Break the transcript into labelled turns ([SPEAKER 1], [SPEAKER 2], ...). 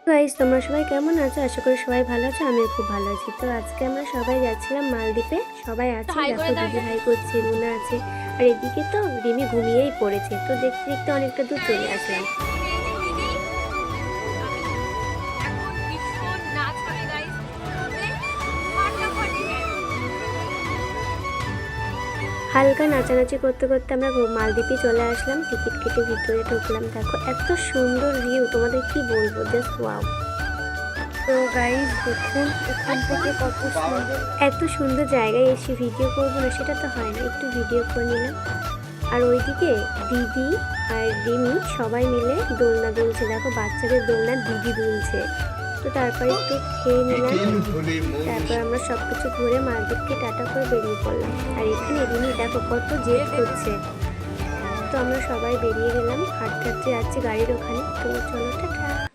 [SPEAKER 1] Guys, তোমরা সবাই কেমন আছো? আশা করি সবাই ভালো আছো। আমিও খুব ভালো আছি। তো আজকে আমরা সবাই যাচ্ছিলাম মালদ্বীপে। সবাই আছে, দেখো দিদি ভাই করছে, রুনা আছে, আর এদিকে তো রিমি ঘুমিয়েই পড়েছে। তো দেখতে দেখতে অনেকটা দূর চলে আসলাম। হালকা নাচানাচি করতে করতে আমরা মালদ্বীপে চলে আসলাম। টিকিট কেটে ভিতরে ঢুকলাম। দেখো এত সুন্দর ভিউ, তোমাদের কি বলবো, জাস্ট ওয়াও। তো গাইস দেখুন এখান থেকে কত সুন্দর, এত সুন্দর জায়গায় এসে ভিডিও করবো না সেটা তো হয় না, একটু ভিডিও করে নিলাম। আর ওইদিকে দিদি আর রিমি সবাই মিলে দোলনা দুলছে। দেখো বাচ্চাদের দোলনা দিদি দুলছে। তো তারপরে একটু খেয়ে নিলাম। তারপর আমরা সব কিছু ঘুরে মালদ্বীপকে টাটা করে বেরিয়ে পড়লাম। আর এখানে রিমি দেখো কত জেদ করছে। তো আমরা সবাই বেরিয়ে গেলাম, হাঁটতে হাঁটতে যাচ্ছি গাড়ির ওখানে। তো চলো টাটা।